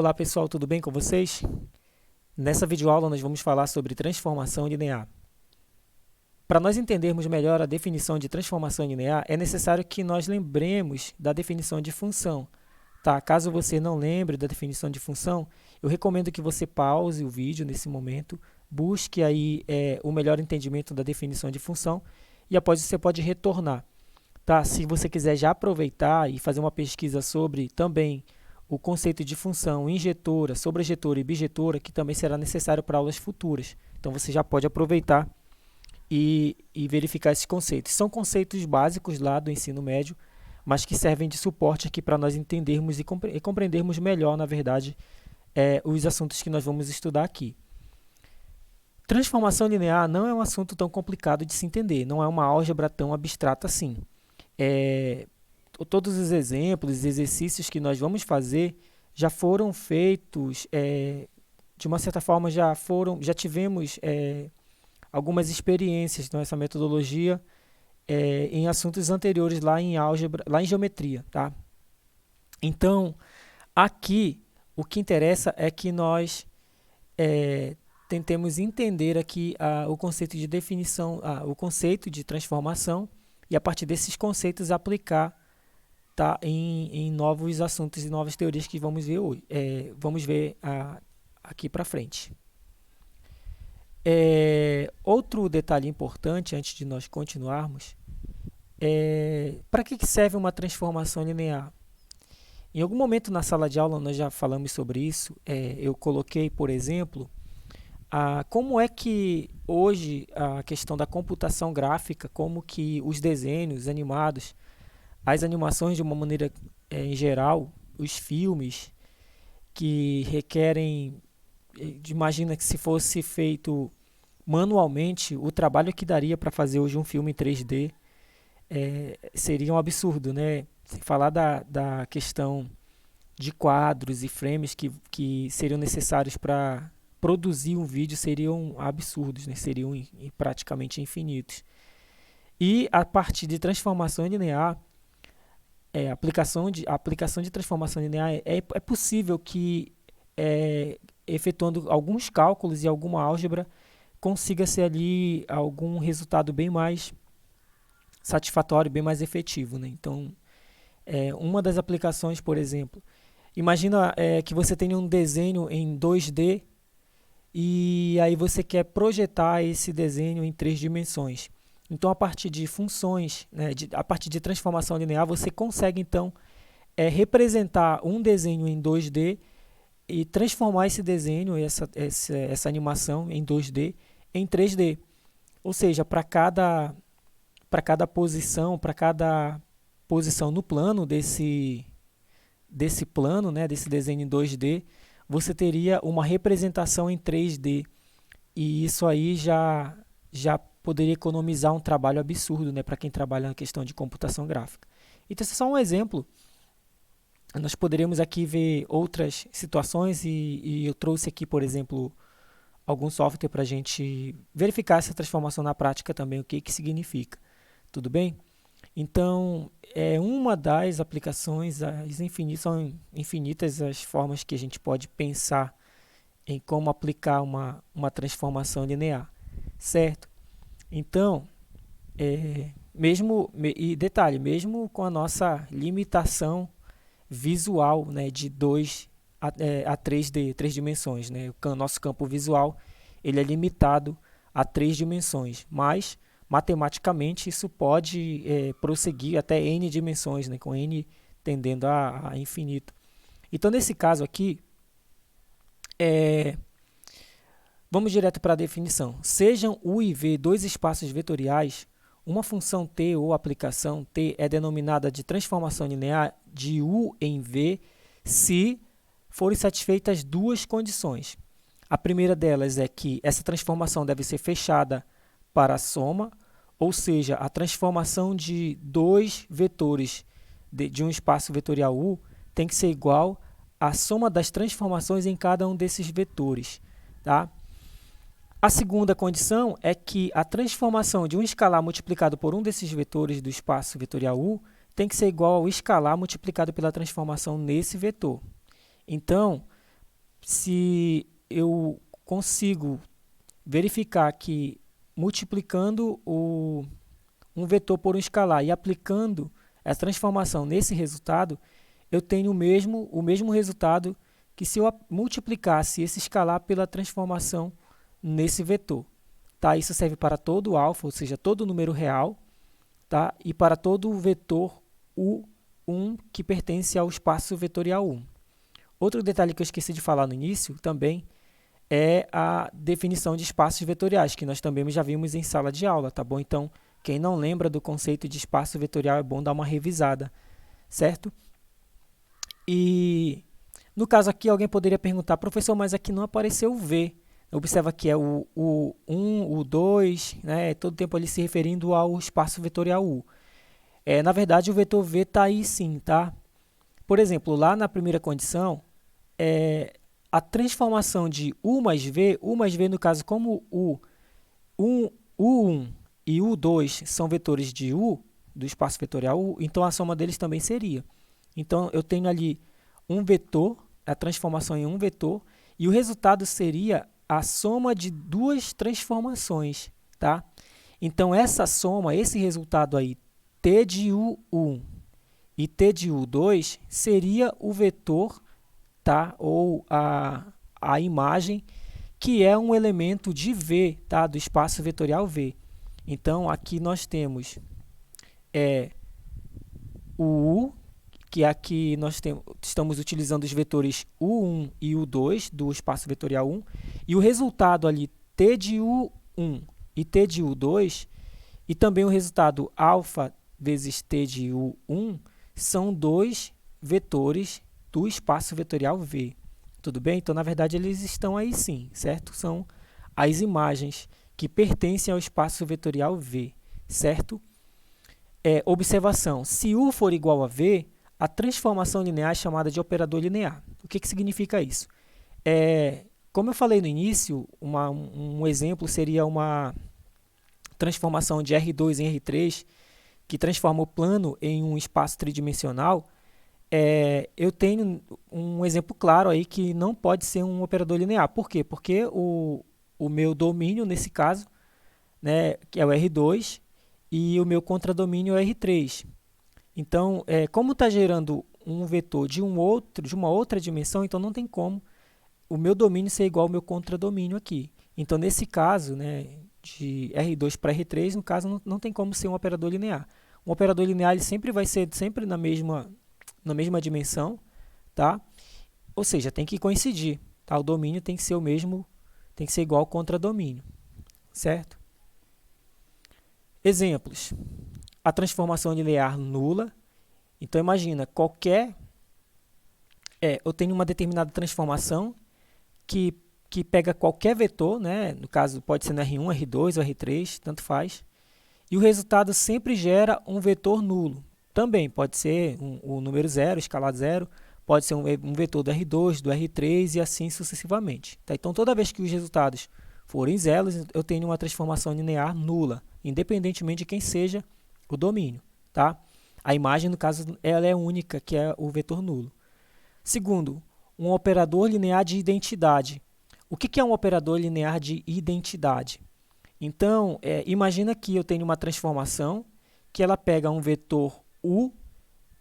Olá pessoal, tudo bem com vocês? Nessa videoaula nós vamos falar sobre transformação linear. Para nós entendermos melhor a definição de transformação linear, é necessário que nós lembremos da definição de função. Tá? Caso você não lembre da definição de função, eu recomendo que você pause o vídeo nesse momento, busque aí o melhor entendimento da definição de função e após isso você pode retornar. Tá? Se você quiser já aproveitar e fazer uma pesquisa sobre também o conceito de função injetora, sobrejetora e bijetora, que também será necessário para aulas futuras. Então você já pode aproveitar e verificar esses conceitos. São conceitos básicos lá do ensino médio, mas que servem de suporte aqui para nós entendermos e compreendermos melhor, na verdade, os assuntos que nós vamos estudar aqui. Transformação linear não é um assunto tão complicado de se entender, não é uma álgebra tão abstrata assim. Todos os exemplos e exercícios que nós vamos fazer já foram feitos, de uma certa forma já tivemos algumas experiências nessa metodologia em assuntos anteriores lá em álgebra, lá em geometria, tá? Então, aqui o que interessa é que nós tentemos entender aqui o conceito de definição, o conceito de transformação e a partir desses conceitos aplicar em novos assuntos e novas teorias que vamos ver hoje. Vamos ver aqui para frente. Outro detalhe importante antes de nós continuarmos para que serve uma transformação linear? Em algum momento na sala de aula nós já falamos sobre isso. Eu coloquei, por exemplo, como é que hoje a questão da computação gráfica, como que os desenhos animados, as animações de uma maneira em geral, os filmes que requerem, imagina que se fosse feito manualmente, o trabalho que daria para fazer hoje um filme em 3D seria um absurdo, né? Sem falar da questão de quadros e frames que seriam necessários para produzir um vídeo seriam absurdos, né? Seriam praticamente infinitos. E a partir de transformação linear, a aplicação de transformação linear é possível que, efetuando alguns cálculos e alguma álgebra, consiga-se ali algum resultado bem mais satisfatório, bem mais efetivo, né? Então, uma das aplicações, por exemplo, imagina que você tenha um desenho em 2D e aí você quer projetar esse desenho em 3 dimensões. Então, a partir de funções, né, a partir de transformação linear, você consegue, então, representar um desenho em 2D e transformar esse desenho, essa animação em 2D, em 3D. Ou seja, para cada posição no plano desse plano, né, desse desenho em 2D, você teria uma representação em 3D. E isso aí já poderia economizar um trabalho absurdo, né, para quem trabalha na questão de computação gráfica. Então, esse é só um exemplo. Nós poderíamos aqui ver outras situações e eu trouxe aqui, por exemplo, algum software para a gente verificar essa transformação na prática também, o que significa. Tudo bem? Então, uma das aplicações, são infinitas as formas que a gente pode pensar em como aplicar uma transformação linear, certo? Então, mesmo com a nossa limitação visual, né, de 2 a 3D, 3 dimensões, né? O nosso campo visual ele é limitado a 3 dimensões, mas matematicamente isso pode prosseguir até n dimensões, né, com n tendendo a infinito. Então, nesse caso aqui, vamos direto para a definição. Sejam U e V dois espaços vetoriais, uma função t ou aplicação t é denominada de transformação linear de U em V se forem satisfeitas duas condições. A primeira delas é que essa transformação deve ser fechada para a soma, ou seja, a transformação de dois vetores de um espaço vetorial U tem que ser igual à soma das transformações em cada um desses vetores, tá? A segunda condição é que a transformação de um escalar multiplicado por um desses vetores do espaço vetorial U tem que ser igual ao escalar multiplicado pela transformação nesse vetor. Então, se eu consigo verificar que multiplicando um vetor por um escalar e aplicando essa transformação nesse resultado, eu tenho o mesmo resultado que se eu multiplicasse esse escalar pela transformação nesse vetor. Tá? Isso serve para todo alfa, ou seja, todo número real, tá? E para todo vetor U1 que pertence ao espaço vetorial 1. Outro detalhe que eu esqueci de falar no início também é a definição de espaços vetoriais, que nós também já vimos em sala de aula, tá bom? Então, quem não lembra do conceito de espaço vetorial é bom dar uma revisada, certo? E no caso aqui, alguém poderia perguntar, professor, mas aqui não apareceu o V. Observa que é o 1, o 2, né? Todo tempo ali se referindo ao espaço vetorial U. Na verdade, o vetor V está aí sim, tá? Por exemplo, lá na primeira condição, a transformação de U mais V no caso, como U1 e U2 são vetores de U, do espaço vetorial U, então a soma deles também seria. Então, eu tenho ali um vetor, a transformação em um vetor, e o resultado seria a soma de duas transformações, tá? Então, essa soma, esse resultado aí, T de U1 e T de U2, seria o vetor, tá? Ou a imagem, que é um elemento de V, tá? Do espaço vetorial V. Então, aqui nós temos o U, que aqui nós estamos utilizando os vetores U1 e U2 do espaço vetorial 1, e o resultado ali, T de U1 e T de U2, e também o resultado alfa vezes T de U1, são dois vetores do espaço vetorial V. Tudo bem? Então, na verdade, eles estão aí sim, certo? São as imagens que pertencem ao espaço vetorial V, certo? Observação, se U for igual a V, a transformação linear é chamada de operador linear. O que significa isso? Como eu falei no início, um exemplo seria uma transformação de R2 em R3, que transforma o plano em um espaço tridimensional. Eu tenho um exemplo claro aí que não pode ser um operador linear. Por quê? Porque o meu domínio, nesse caso, né, que é o R2, e o meu contradomínio é o R3. Então, como está gerando um vetor de uma outra dimensão, então não tem como o meu domínio ser igual ao meu contradomínio aqui. Então, nesse caso, né, de R2 para R3, no caso, não tem como ser um operador linear. Um operador linear ele sempre vai ser sempre na mesma dimensão, tá? Ou seja, tem que coincidir, tá? O domínio tem que ser o mesmo, tem que ser igual ao contradomínio, certo? Exemplos. A transformação linear nula. Então, imagina, eu tenho uma determinada transformação que pega qualquer vetor, né? No caso, pode ser no R1, R2 ou R3, tanto faz. E o resultado sempre gera um vetor nulo. Também pode ser um número zero, escalar zero, pode ser um vetor do R2, do R3 e assim sucessivamente. Tá? Então, toda vez que os resultados forem zeros, eu tenho uma transformação linear nula, independentemente de quem seja o domínio. Tá? A imagem, no caso, ela é única, que é o vetor nulo. Segundo, um operador linear de identidade. O que é um operador linear de identidade? Então, imagina que eu tenho uma transformação que ela pega um vetor U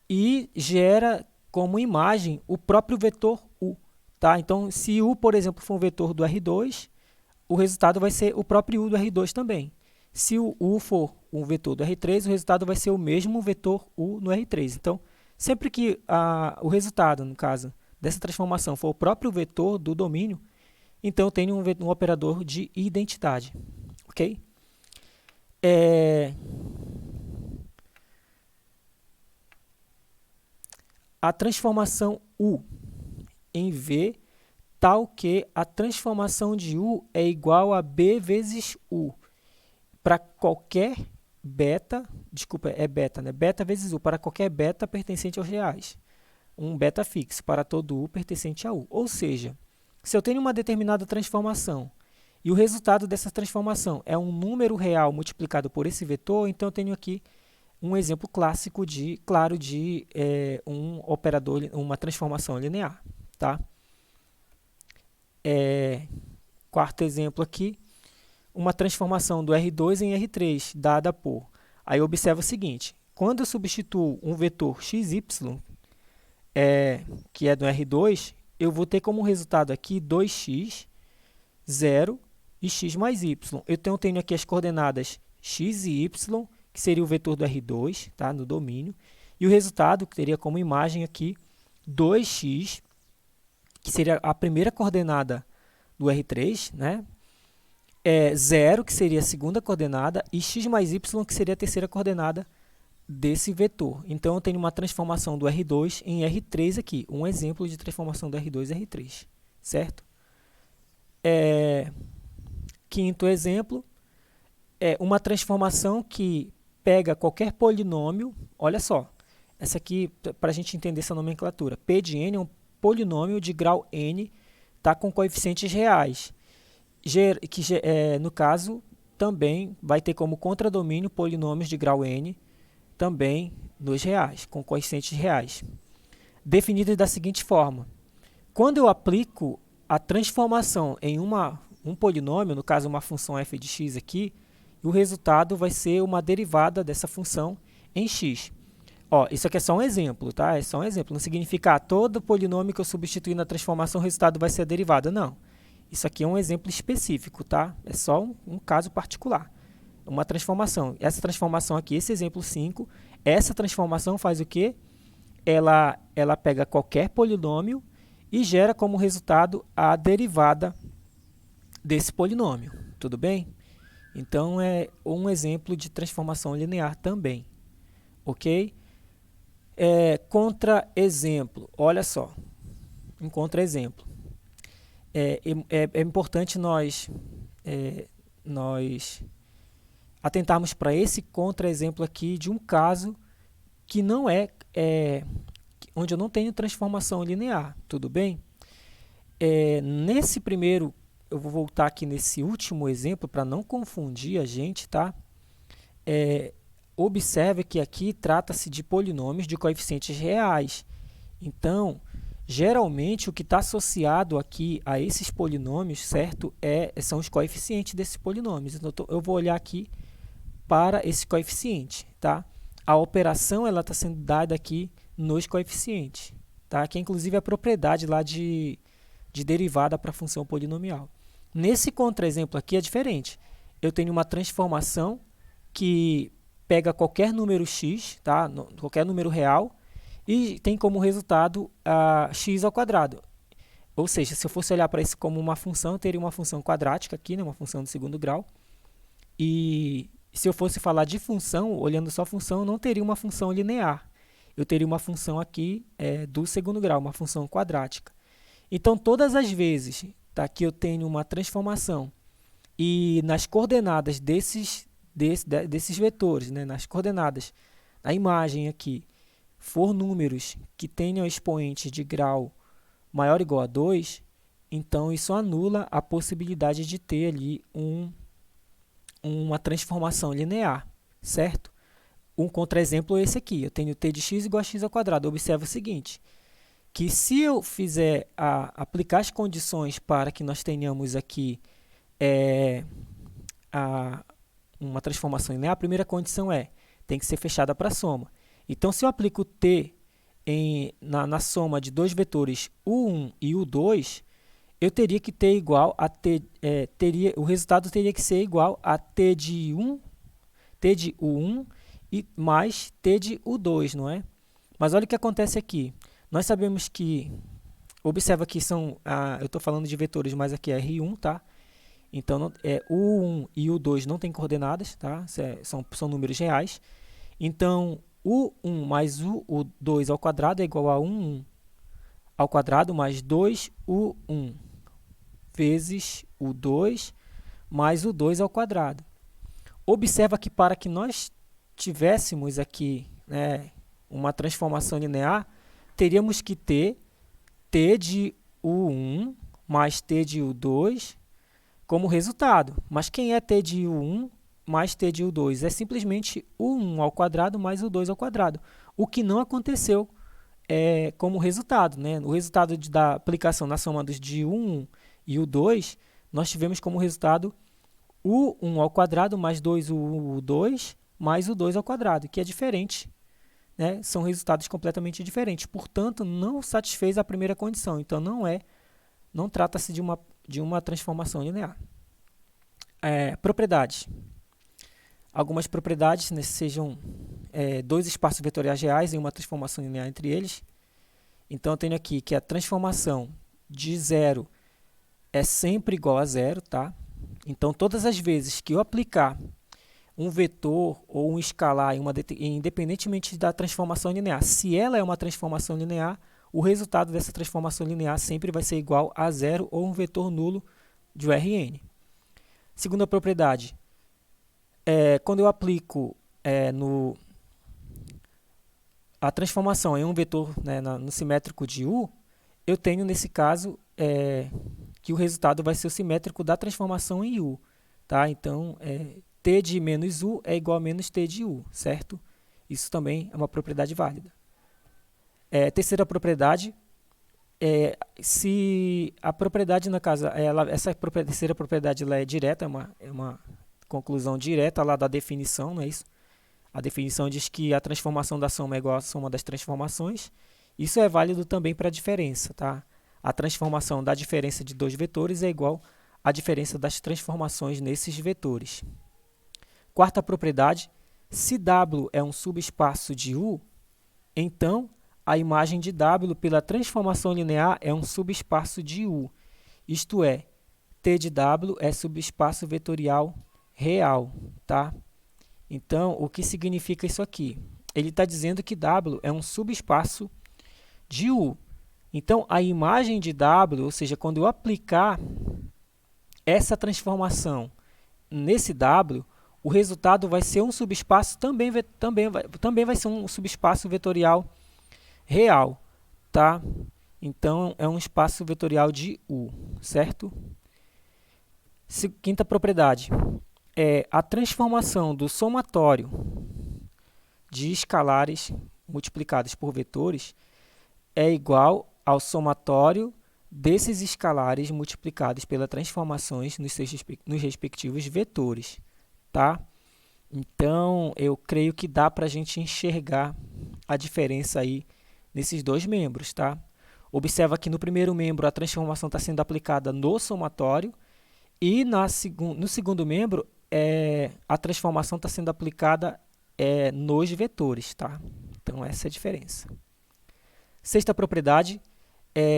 e gera como imagem o próprio vetor U. Tá? Então, se U, por exemplo, for um vetor do R2, o resultado vai ser o próprio U do R2 também. Se o U for um vetor do R3, o resultado vai ser o mesmo vetor U no R3. Então, sempre que o resultado, no caso, dessa transformação for o próprio vetor do domínio, então eu tenho um operador de identidade. Ok? A transformação U em V, tal que a transformação de U é igual a B vezes U. Para qualquer beta, desculpa, é beta, né? Beta vezes U, para qualquer beta pertencente aos reais. Um beta fixo para todo U pertencente a U. Ou seja, se eu tenho uma determinada transformação e o resultado dessa transformação é um número real multiplicado por esse vetor, então eu tenho aqui um exemplo clássico de um operador, uma transformação linear. Tá? quarto exemplo aqui, uma transformação do R2 em R3, dada por... Aí observa o seguinte, quando eu substituo um vetor xy, que é do R2, eu vou ter como resultado aqui 2x, 0 e x mais y. Então, eu tenho aqui as coordenadas x e y, que seria o vetor do R2, tá, no domínio, e o resultado, que teria como imagem aqui 2x, que seria a primeira coordenada do R3, né? 0, que seria a segunda coordenada, e x mais y, que seria a terceira coordenada desse vetor. Então, eu tenho uma transformação do R2 em R3 aqui, um exemplo de transformação do R2 em R3, certo? Quinto exemplo, é uma transformação que pega qualquer polinômio, olha só, essa aqui, para a gente entender essa nomenclatura, P de n é um polinômio de grau n, tá, com coeficientes reais, que no caso também vai ter como contradomínio polinômios de grau n, também nos reais, com coeficientes reais, definidos da seguinte forma: quando eu aplico a transformação em um polinômio, no caso uma função f de x aqui, o resultado vai ser uma derivada dessa função em x. Ó, isso aqui é só um exemplo, tá? É só um exemplo. Não significa todo polinômio que eu substituir na transformação, o resultado vai ser a derivada. Não. Isso aqui é um exemplo específico, tá? É só um caso particular. Uma transformação. Essa transformação aqui, esse exemplo 5, essa transformação faz o quê? Ela pega qualquer polinômio e gera como resultado a derivada desse polinômio. Tudo bem? Então, é um exemplo de transformação linear também. Ok? Contra-exemplo. Olha só. Um contra-exemplo. É importante nós atentarmos para esse contra-exemplo aqui de um caso que não onde eu não tenho transformação linear, tudo bem? Nesse primeiro, eu vou voltar aqui nesse último exemplo para não confundir a gente, tá? Observe que aqui trata-se de polinômios de coeficientes reais. Então, geralmente, o que está associado aqui a esses polinômios, certo? São os coeficientes desses polinômios. Então, eu vou olhar aqui para esse coeficiente, tá? A operação está sendo dada aqui nos coeficientes, tá? Que é inclusive a propriedade lá de derivada para a função polinomial. Nesse contra-exemplo aqui é diferente. Eu tenho uma transformação que pega qualquer número x, tá? Qualquer número real, e tem como resultado x ao quadrado. Ou seja, se eu fosse olhar para isso como uma função, eu teria uma função quadrática aqui, né? Uma função de segundo grau. E se eu fosse falar de função, olhando só a função, eu não teria uma função linear. Eu teria uma função aqui do segundo grau, uma função quadrática. Então, todas as vezes, tá, que eu tenho uma transformação e nas coordenadas desses vetores, né, nas coordenadas da imagem aqui, for números que tenham expoente de grau maior ou igual a 2, então isso anula a possibilidade de ter ali uma transformação linear, certo? Um contra-exemplo é esse aqui. Eu tenho t de x igual a x ao quadrado. Observa o seguinte, que se eu fizer aplicar as condições para que nós tenhamos aqui uma transformação linear, a primeira condição tem que ser fechada para a soma. Então, se eu aplico t na soma de dois vetores u1 e u2, eu teria que ter igual a o resultado teria que ser igual a t de u1 e mais t de u2, não é? Mas olha o que acontece aqui. Nós sabemos que, observa que eu estou falando de vetores, mas aqui é R1, tá? Então, u1 e u2 não têm coordenadas, tá? São números reais. Então, u1 mais u2 ao quadrado é igual a 1 ao quadrado mais 2u1 vezes u2 mais u2 ao quadrado. Observa que para que nós tivéssemos aqui, né, uma transformação linear, teríamos que ter t de u1 mais t de u2 como resultado. Mas quem é t de u1 mais t de u2? É simplesmente u1 ao quadrado mais u2 ao quadrado, o que não aconteceu como resultado, né? O resultado da aplicação na soma dos de u1 e U2, nós tivemos como resultado U1 ao quadrado mais 2U2 mais U2 ao quadrado, que é diferente, né? São resultados completamente diferentes. Portanto, não satisfez a primeira condição. Então, não trata-se de uma transformação linear. Propriedades. Algumas propriedades, né, sejam dois espaços vetoriais reais em uma transformação linear entre eles. Então, eu tenho aqui que a transformação de zero é sempre igual a zero, tá? Então, todas as vezes que eu aplicar um vetor ou um escalar independentemente da transformação linear, se ela é uma transformação linear, o resultado dessa transformação linear sempre vai ser igual a zero ou um vetor nulo de Rn. Segunda propriedade, quando eu aplico a transformação em um vetor, né, no simétrico de U, eu tenho nesse caso que o resultado vai ser o simétrico da transformação em U. Tá? Então, T de menos U é igual a menos T de U, certo? Isso também é uma propriedade válida. Terceira propriedade, se a propriedade, na casa, essa terceira propriedade ela é direta, é uma conclusão direta lá da definição, não é isso? A definição diz que a transformação da soma é igual à soma das transformações. Isso é válido também para a diferença, tá? A transformação da diferença de dois vetores é igual à diferença das transformações nesses vetores. Quarta propriedade, se W é um subespaço de U, então a imagem de W pela transformação linear é um subespaço de U. Isto é, T de W é subespaço vetorial real, tá? Então, o que significa isso aqui? Ele está dizendo que W é um subespaço de U. Então, a imagem de W, ou seja, quando eu aplicar essa transformação nesse W, o resultado vai ser um subespaço, também vai ser um subespaço vetorial real, tá? Então, é um espaço vetorial de U, certo? Quinta propriedade, a transformação do somatório de escalares multiplicados por vetores é igual ao somatório desses escalares multiplicados pelas transformações nos respectivos vetores, tá? Então, eu creio que dá para a gente enxergar a diferença aí nesses dois membros, tá? Observa que no primeiro membro a transformação está sendo aplicada no somatório e no segundo membro a transformação está sendo aplicada nos vetores, tá? Então, essa é a diferença. Sexta propriedade,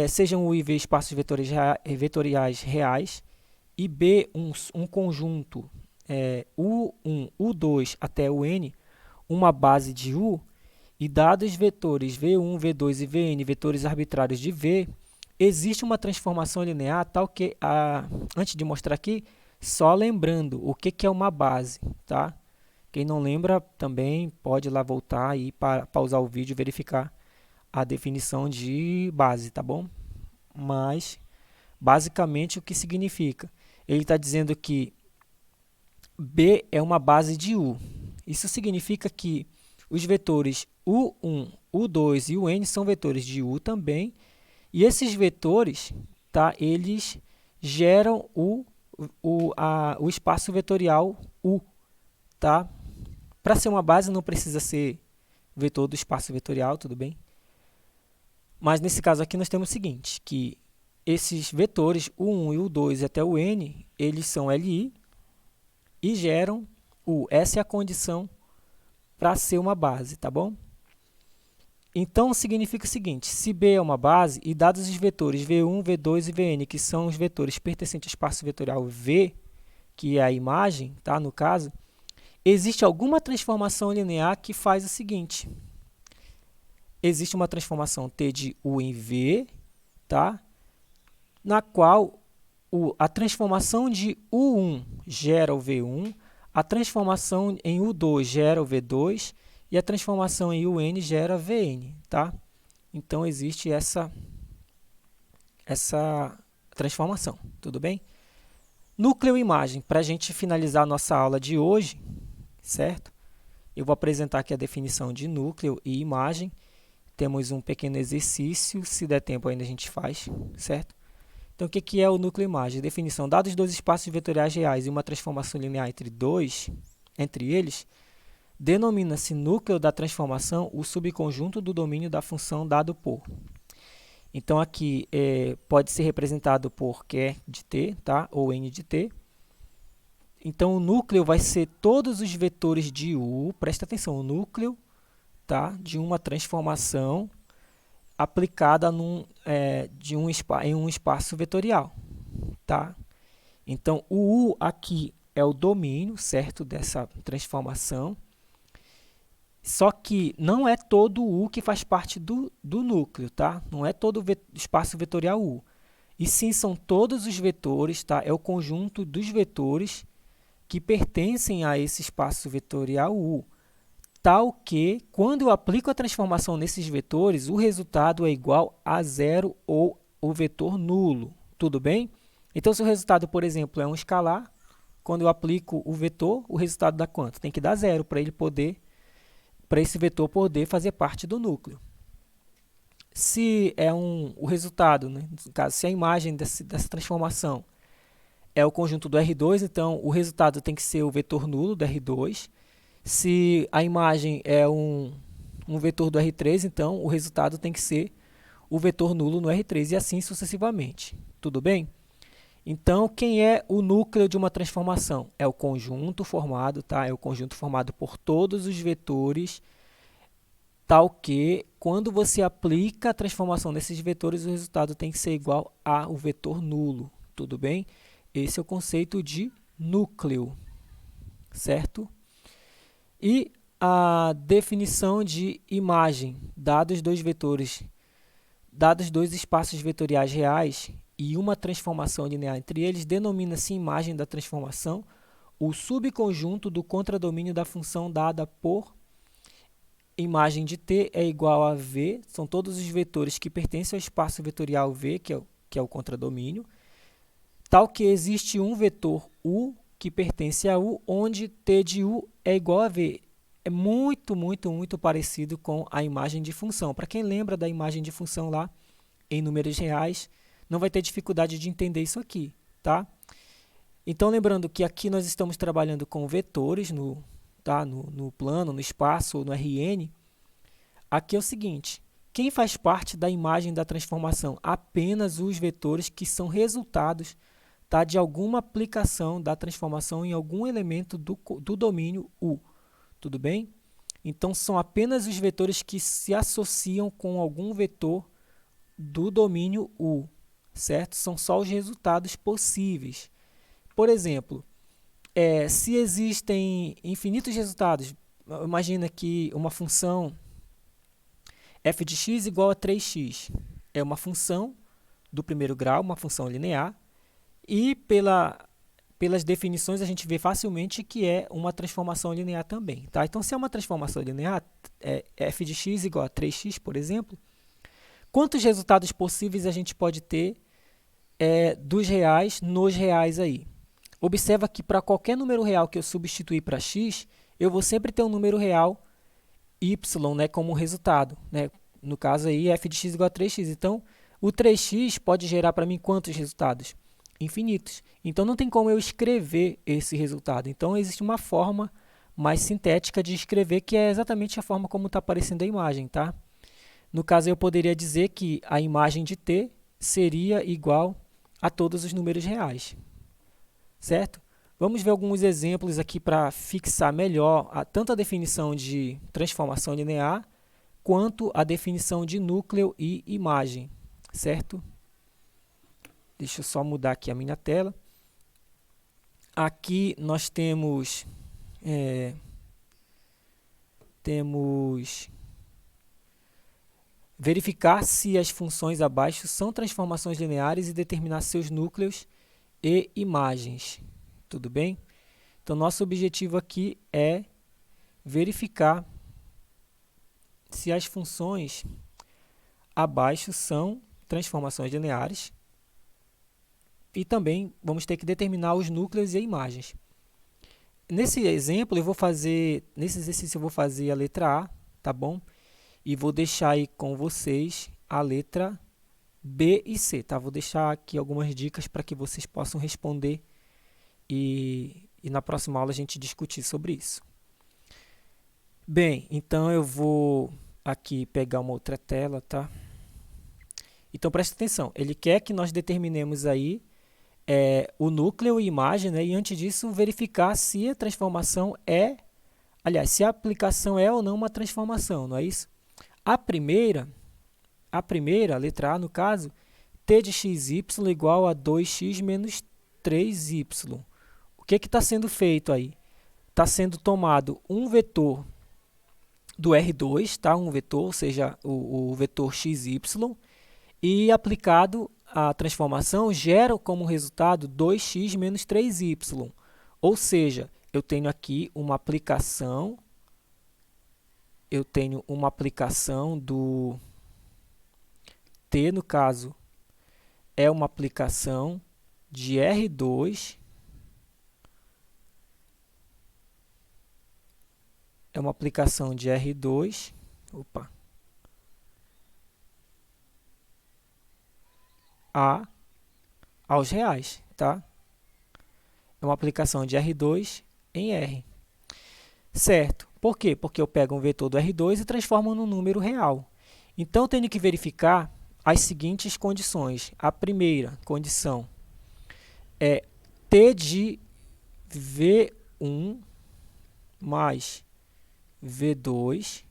sejam U e V espaços vetoriais reais e B um conjunto U1, U2 até UN, uma base de U, e dados vetores V1, V2 e Vn, vetores arbitrários de V, existe uma transformação linear tal que, antes de mostrar aqui, só lembrando o que é uma base, tá? Quem não lembra também pode ir lá voltar e pausar o vídeo e verificar a definição de base, tá bom? Mas, basicamente, o que significa? Ele está dizendo que B é uma base de U. Isso significa que os vetores U1, U2 e UN são vetores de U também, e esses vetores, tá, eles geram o espaço vetorial U. Tá? Para ser uma base não precisa ser vetor do espaço vetorial, tudo bem? Mas nesse caso aqui nós temos o seguinte, que esses vetores U1 e U2 até o N, eles são Li e geram U. Essa é a condição para ser uma base, tá bom? Então, significa o seguinte, se B é uma base e dados os vetores V1, V2 e Vn, que são os vetores pertencentes ao espaço vetorial V, que é a imagem, tá, no caso, existe alguma transformação linear que faz o seguinte, existe uma transformação T de U em V, tá, na qual a transformação de U1 gera o V1, a transformação em U2 gera o V2 e a transformação em UN gera Vn, tá? Então, existe essa transformação, tudo bem? Núcleo e imagem, para a gente finalizar a nossa aula de hoje, certo? Eu vou apresentar aqui a definição de núcleo e imagem. Temos um pequeno exercício, se der tempo ainda a gente faz, certo? Então, o que é o núcleo imagem? Definição: dados dois espaços vetoriais reais e uma transformação linear entre eles, denomina-se núcleo da transformação o subconjunto do domínio da função dado por. Então, aqui pode ser representado por Q de t, tá? Ou n de t. Então, o núcleo vai ser todos os vetores de U, presta atenção, o núcleo, tá? De uma transformação aplicada em um espaço vetorial, tá? Então, o U aqui é o domínio, certo, dessa transformação, só que não é todo o U que faz parte do núcleo, tá? Não é todo o espaço vetorial U, e sim são todos os vetores, tá? É o conjunto dos vetores que pertencem a esse espaço vetorial U, tal que, quando eu aplico a transformação nesses vetores, o resultado é igual a zero ou o vetor nulo. Tudo bem? Então, se o resultado, por exemplo, é um escalar, quando eu aplico o vetor, o resultado dá quanto? Tem que dar zero para esse vetor poder fazer parte do núcleo. Se é o resultado, né? No caso, se a imagem dessa transformação é o conjunto do R2, então o resultado tem que ser o vetor nulo do R2. Se a imagem é um vetor do R3, então o resultado tem que ser o vetor nulo no R3 e assim sucessivamente. Tudo bem? Então, quem é o núcleo de uma transformação? É o conjunto formado, tá? É o conjunto formado por todos os vetores, tal que, quando você aplica a transformação nesses vetores, o resultado tem que ser igual ao vetor nulo. Tudo bem? Esse é o conceito de núcleo, certo? E a definição de imagem, dados dois espaços vetoriais reais e uma transformação linear entre eles, denomina-se imagem da transformação o subconjunto do contradomínio da função dada por imagem de t é igual a v, são todos os vetores que pertencem ao espaço vetorial v, que é o contradomínio, tal que existe um vetor u que pertence a U, onde t de U é igual a V. É muito, muito, muito parecido com a imagem de função. Para quem lembra da imagem de função lá, em números reais, não vai ter dificuldade de entender isso aqui, tá? Então, lembrando que aqui nós estamos trabalhando com vetores no plano, no espaço ou no Rn. Aqui é o seguinte: quem faz parte da imagem da transformação? Apenas os vetores que são resultados, tá, de alguma aplicação da transformação em algum elemento do domínio U. Tudo bem? Então, são apenas os vetores que se associam com algum vetor do domínio U, certo? São só os resultados possíveis. Por exemplo, se existem infinitos resultados, imagina que uma função f de x igual a 3x. É uma função do primeiro grau, uma função linear, e pelas definições a gente vê facilmente que é uma transformação linear também. Tá? Então, se é uma transformação linear, f de x igual a 3x, por exemplo, quantos resultados possíveis a gente pode ter dos reais nos reais aí? Observa que para qualquer número real que eu substituir para x, eu vou sempre ter um número real y, né, como resultado. Né? No caso aí, f de x igual a 3x. Então, o 3x pode gerar para mim quantos resultados? Infinitos. Então, não tem como eu escrever esse resultado. Então, existe uma forma mais sintética de escrever, que é exatamente a forma como está aparecendo a imagem. Tá? No caso, eu poderia dizer que a imagem de t seria igual a todos os números reais. Certo? Vamos ver alguns exemplos aqui para fixar melhor tanto a definição de transformação linear quanto a definição de núcleo e imagem. Certo? Deixa eu só mudar aqui a minha tela. Aqui nós temos verificar se as funções abaixo são transformações lineares e determinar seus núcleos e imagens. Tudo bem? Então, nosso objetivo aqui é verificar se as funções abaixo são transformações lineares. E também vamos ter que determinar os núcleos e imagens. Nesse exemplo, nesse exercício eu vou fazer a letra A, tá bom? E vou deixar aí com vocês a letra B e C, tá? Vou deixar aqui algumas dicas para que vocês possam responder e na próxima aula a gente discutir sobre isso. Bem, então eu vou aqui pegar uma outra tela, tá? Então preste atenção, ele quer que nós determinemos aí o núcleo e imagem, né? E antes disso verificar se a transformação aliás, se a aplicação é ou não uma transformação, não é isso? A primeira, letra A no caso, t de xy igual a 2x menos 3y. O que está sendo feito aí? Está sendo tomado um vetor do R2, tá? Um vetor, ou seja, o vetor xy, e aplicado a transformação gera como resultado 2x menos 3y. Ou seja, eu tenho aqui uma aplicação, do t, no caso, é uma aplicação de R2, aos reais, tá? É uma aplicação de R2 em R. Certo. Por quê? Porque eu pego um vetor do R2 e transformo num número real. Então, eu tenho que verificar as seguintes condições. A primeira condição é t de V1 mais V2.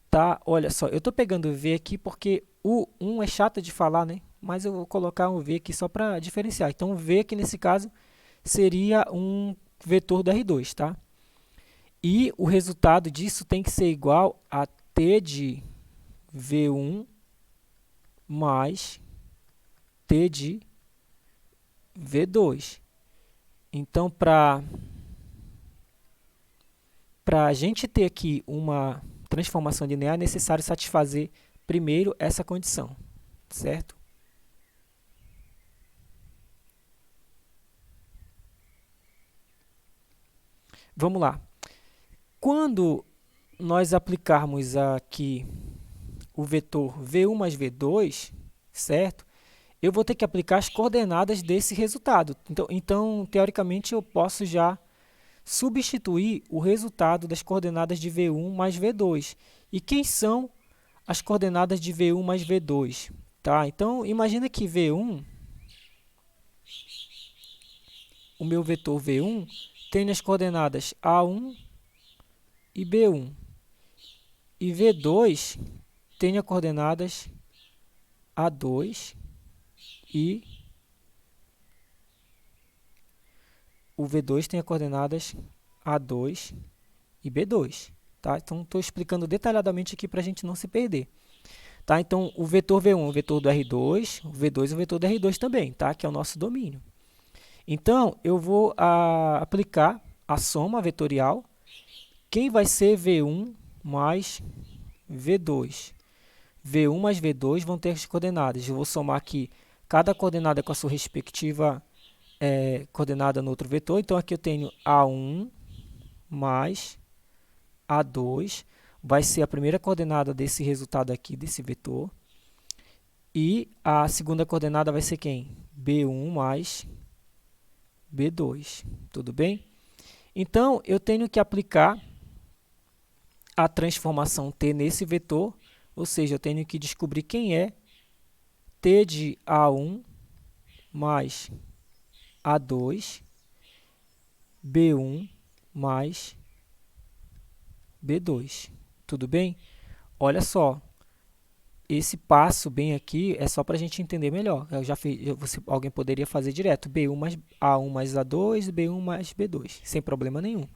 Tá? Olha só, eu estou pegando o V aqui porque o 1 é chato de falar, né? Mas eu vou colocar um V aqui só para diferenciar. Então, o V aqui nesse caso seria um vetor do R2, tá? E o resultado disso tem que ser igual a t de V1 mais t de V2. Então, para a gente ter aqui uma transformação linear, é necessário satisfazer primeiro essa condição, certo? Vamos lá. Quando nós aplicarmos aqui o vetor V1 mais V2, certo? Eu vou ter que aplicar as coordenadas desse resultado. Então, teoricamente, eu posso já substituir o resultado das coordenadas de V1 mais V2. E quem são as coordenadas de V1 mais V2? Tá? Então, imagina que V1, o meu vetor V1, tem as coordenadas A1 e B1. E V2 tem as coordenadas A2 e o V2 tem as coordenadas A2 e B2. Tá? Então, estou explicando detalhadamente aqui para a gente não se perder. Tá? Então, o vetor V1 é o vetor do R2, o V2 é o vetor do R2 também, tá? Que é o nosso domínio. Então, eu vou aplicar a soma vetorial. Quem vai ser V1 mais V2? V1 mais V2 vão ter as coordenadas. Eu vou somar aqui cada coordenada com a sua respectiva coordenada no outro vetor. Então, aqui eu tenho A1 mais A2. Vai ser a primeira coordenada desse resultado aqui, desse vetor. E a segunda coordenada vai ser quem? B1 mais B2. Tudo bem? Então, eu tenho que aplicar a transformação t nesse vetor, ou seja, eu tenho que descobrir quem é t de A1 mais A2, B1 mais B2. Tudo bem? Olha só, esse passo bem aqui é só para a gente entender melhor. Eu já fiz, alguém poderia fazer direto, B1 mais A1 mais A2, B1 mais B2, sem problema nenhum.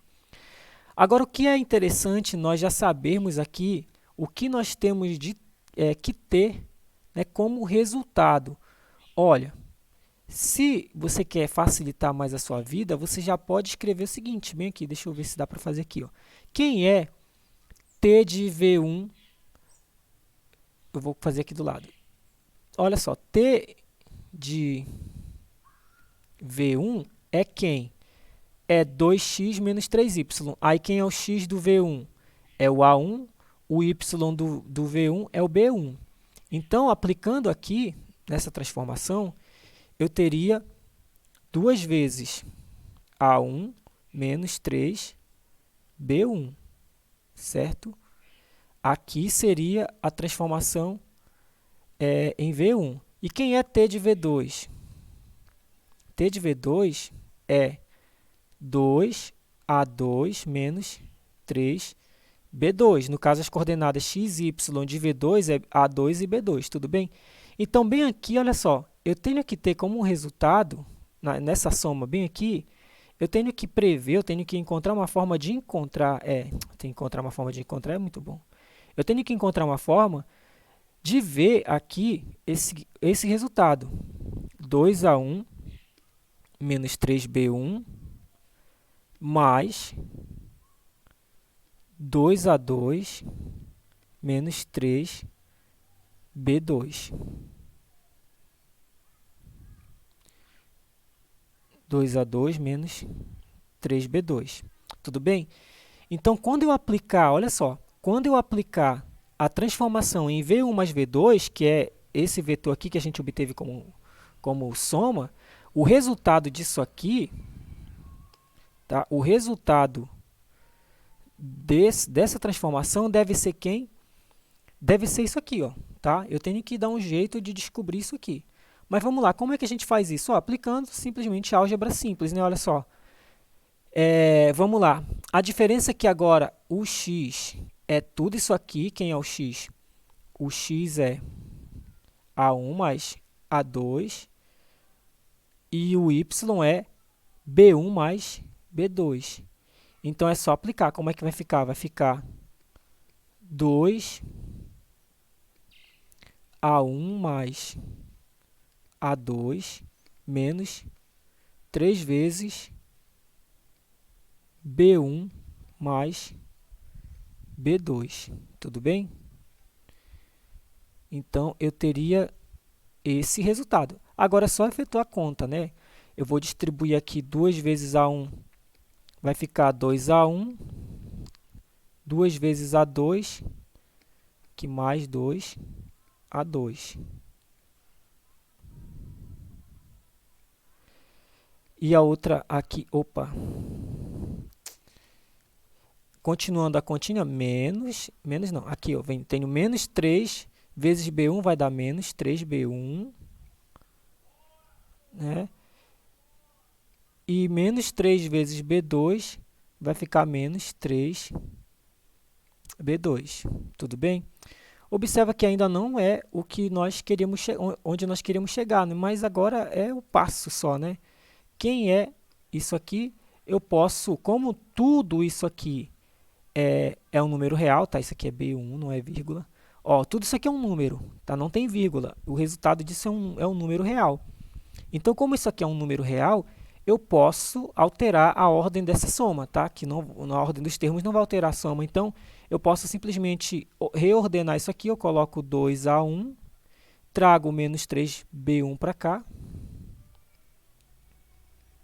Agora, o que é interessante nós já sabermos aqui, o que nós temos que ter, né, como resultado. Olha, se você quer facilitar mais a sua vida, você já pode escrever o seguinte, bem aqui, deixa eu ver se dá para fazer aqui. Ó. Quem é t de V1? Eu vou fazer aqui do lado. Olha só, t de V1 é quem? É 2x menos 3y. Aí, quem é o x do V1? É o A1, o y do V1 é o B1. Então, aplicando aqui, nessa transformação, eu teria 2 vezes A1 menos 3B1, certo? Aqui seria a transformação em V1. E quem é T de V2? T de V2 é 2A2 menos 3B2. No caso, as coordenadas x e y de V2 é A2 e B2, tudo bem? Então, bem aqui, olha só, eu tenho que ter como resultado, nessa soma bem aqui, eu tenho que prever, eu tenho que encontrar uma forma de encontrar, é muito bom. Eu tenho que encontrar uma forma de ver aqui esse resultado. 2A1 menos 3B1 mais 2A2 menos 3B2. 2A2 menos 3B2. Tudo bem? Então, quando eu aplicar, olha só, quando eu aplicar a transformação em V1 mais V2, que é esse vetor aqui que a gente obteve como soma, o resultado disso aqui, tá? O resultado dessa transformação deve ser quem? Deve ser isso aqui, ó, tá? Eu tenho que dar um jeito de descobrir isso aqui. Mas vamos lá, como é que a gente faz isso? Ó, aplicando simplesmente álgebra simples, né? Olha só. Vamos lá. A diferença é que agora o x é tudo isso aqui. Quem é o x? O x é A1 mais A2 e o y é B1 mais B2. Então, é só aplicar. Como é que vai ficar? Vai ficar 2A1 mais A2 menos 3 vezes B1 mais B2. Tudo bem? Então, eu teria esse resultado. Agora, é só efetuar a conta, né? Eu vou distribuir aqui 2 vezes A1, vai ficar 2A1, 2 vezes A2, que mais 2A2. E a outra aqui, opa. Continuando a continha, menos não, aqui eu tenho menos 3 vezes B1 vai dar menos 3B1, né? E menos 3 vezes B2 vai ficar menos 3B2, tudo bem? Observa que ainda não é o que nós queríamos onde nós queríamos chegar, né? Mas agora é o passo só, né? Quem é isso aqui? Eu posso, como tudo isso aqui é um número real, tá? Isso aqui é B1, não é vírgula. Ó, tudo isso aqui é um número, tá? Não tem vírgula. O resultado disso é um número real. Então, como isso aqui é um número real, eu posso alterar a ordem dessa soma, tá? Que não, na ordem dos termos não vai alterar a soma. Então, eu posso simplesmente reordenar isso aqui. Eu coloco 2A1, trago menos 3B1 para cá.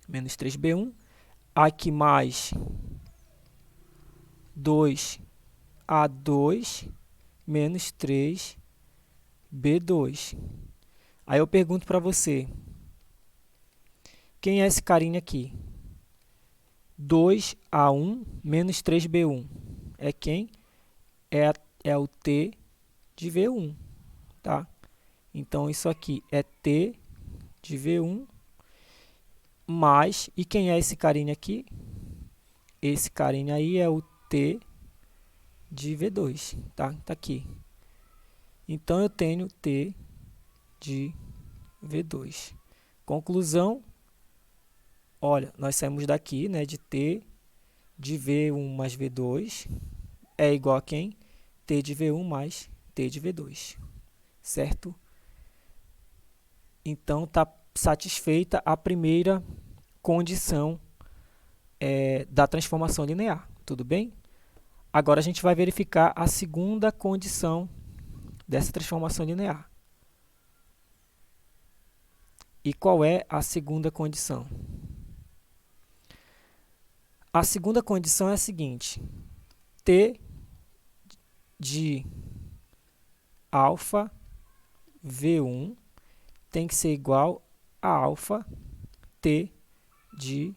Menos 3B1. Aqui mais 2A2 menos 3B2. Aí eu pergunto para você, quem é esse carinha aqui? 2A1 menos 3B1. É quem? É o T de V1, tá? Então, isso aqui é T de V1 mais... E quem é esse carinha aqui? Esse carinha aí é o T de V2, tá? Tá aqui. Então, eu tenho T de V2. Conclusão, olha, nós saímos daqui, né, de T de V1 mais V2 é igual a quem? T de V1 mais T de V2, certo? Então, está satisfeita a primeira condição da transformação linear, tudo bem? Agora, a gente vai verificar a segunda condição dessa transformação linear. E qual é a segunda condição? A segunda condição é a seguinte: T de alfa V1 tem que ser igual a alfa T de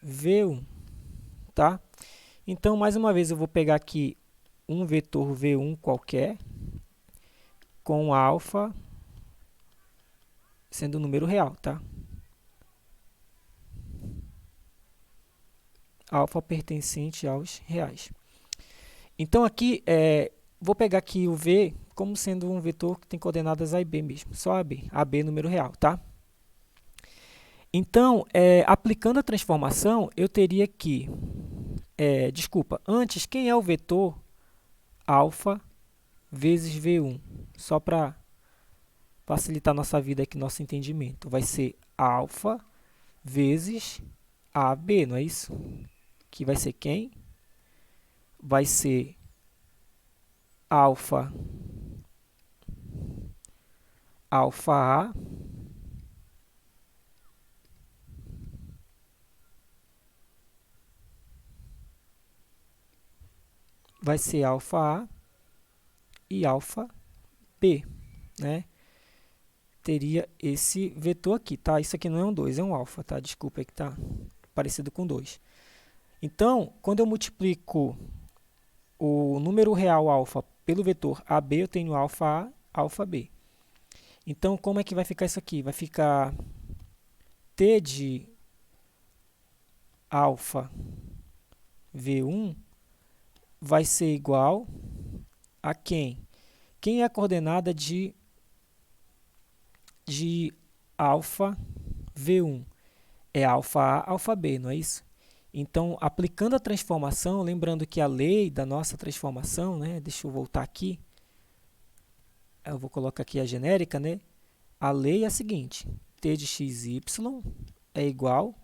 V1, tá? Então, mais uma vez, eu vou pegar aqui um vetor V1 qualquer, com alfa sendo um número real, tá? Alfa pertencente aos reais. Então, aqui, vou pegar aqui o V como sendo um vetor que tem coordenadas A e B mesmo, só AB, AB número real, tá? Então, aplicando a transformação, eu teria que, antes, quem é o vetor alfa vezes V1? Só para facilitar nossa vida aqui, nosso entendimento. Vai ser alfa vezes AB, não é isso? Que vai ser quem? Vai ser alfa A vai ser alfa A e alfa B, né? Teria esse vetor aqui, tá? Isso aqui não é um 2, é um alfa, tá? Desculpa aí que tá parecido com 2. Então, quando eu multiplico o número real alfa pelo vetor AB, eu tenho alfa A, alfa B. Então, como é que vai ficar isso aqui? Vai ficar T de alfa V1 vai ser igual a quem? Quem é a coordenada de alfa V1? É alfa A, alfa B, não é isso? Então, aplicando a transformação, lembrando que a lei da nossa transformação, né? Deixa eu voltar aqui. Eu vou colocar aqui a genérica, né? A lei é a seguinte: T de xy é igual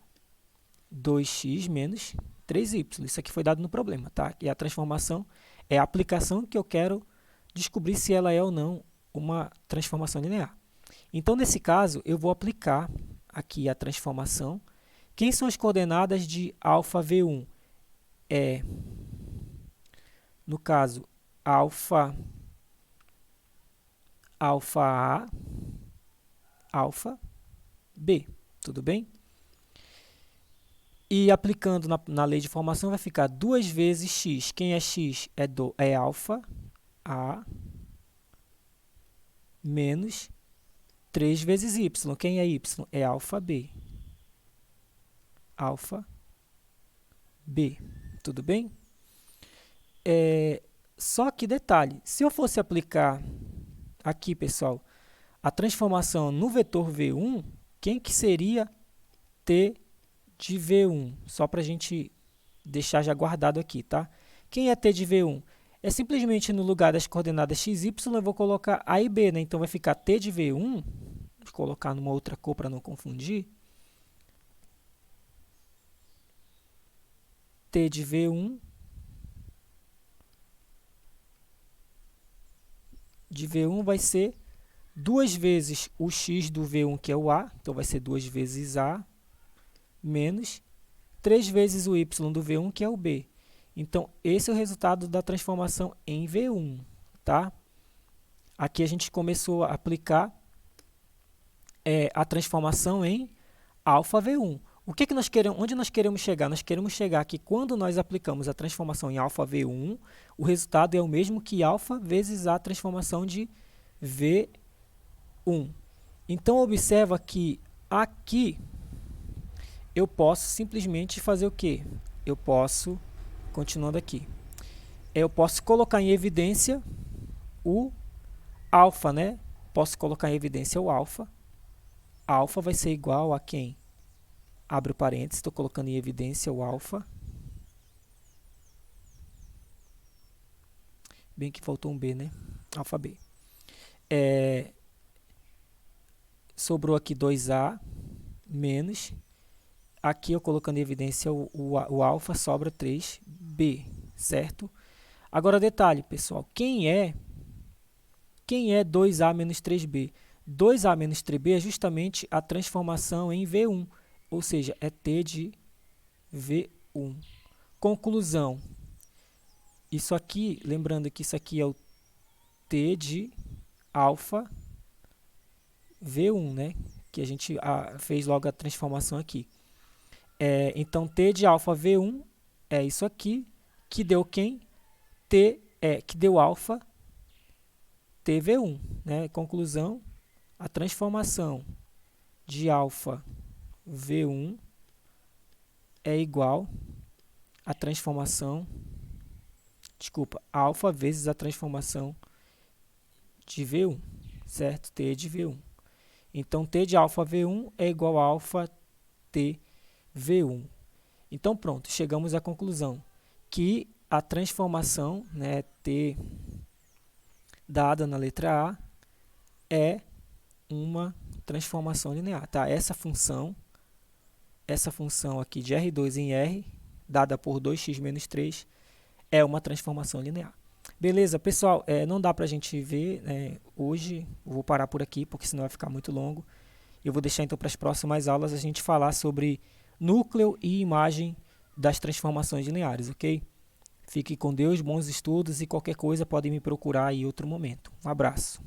a 2x menos 3y. Isso aqui foi dado no problema, tá? E a transformação é a aplicação que eu quero descobrir se ela é ou não uma transformação linear. Então, nesse caso, eu vou aplicar aqui a transformação. Quem são as coordenadas de alfa V1? No caso, alfa A, alfa B. Tudo bem? E aplicando na lei de formação, vai ficar 2 vezes x. Quem é x? É alfa A menos 3 vezes y. Quem é y? É alfa B. Alfa B. Tudo bem? Só que detalhe, se eu fosse aplicar aqui, pessoal, a transformação no vetor V1, quem que seria T de V1? Só para a gente deixar já guardado aqui, tá? Quem é T de V1? É simplesmente no lugar das coordenadas x, y, eu vou colocar A e B, né? Então, vai ficar T de V1, vou colocar numa outra cor para não confundir. T de V1 vai ser 2 vezes o x do V1, que é o A, então vai ser 2 vezes A, menos 3 vezes o y do V1, que é o B. Então, esse é o resultado da transformação em V1, tá? Aqui a gente começou a aplicar a transformação em alfa V1. O que nós queremos, onde nós queremos chegar? Nós queremos chegar que quando nós aplicamos a transformação em alfa V1, o resultado é o mesmo que alfa vezes a transformação de V1. Então, observa que aqui eu posso simplesmente fazer o quê? Eu posso, continuando aqui, eu posso colocar em evidência o alfa, né? Posso colocar em evidência o alfa. Alfa vai ser igual a quem? Abre o parênteses, estou colocando em evidência o alfa. Bem que faltou um B, né? Alfa B. Sobrou aqui 2A menos. Aqui eu colocando em evidência o alfa, sobra 3B, certo? Agora, detalhe, pessoal. Quem é 2A menos 3B? 2A menos 3B é justamente a transformação em V1. Ou seja, é T de V1. Conclusão. Isso aqui, lembrando que isso aqui é o T de alfa V1, né? Que a gente fez logo a transformação aqui. Então, T de alfa V1 é isso aqui, que deu quem? Que deu alfa TV1, né? Conclusão, a transformação de alfa V1 é igual a transformação, alfa vezes a transformação de V1, certo? T de V1. Então, T de alfa V1 é igual a alfa T V1. Então, pronto, chegamos à conclusão que a transformação, né, T dada na letra A é uma transformação linear. Tá? Essa função aqui de R2 em R, dada por 2x menos 3, é uma transformação linear. Beleza, pessoal, não dá para a gente ver hoje, eu vou parar por aqui, porque senão vai ficar muito longo. Eu vou deixar então para as próximas aulas a gente falar sobre núcleo e imagem das transformações lineares, ok? Fique com Deus, bons estudos e qualquer coisa podem me procurar em outro momento. Um abraço.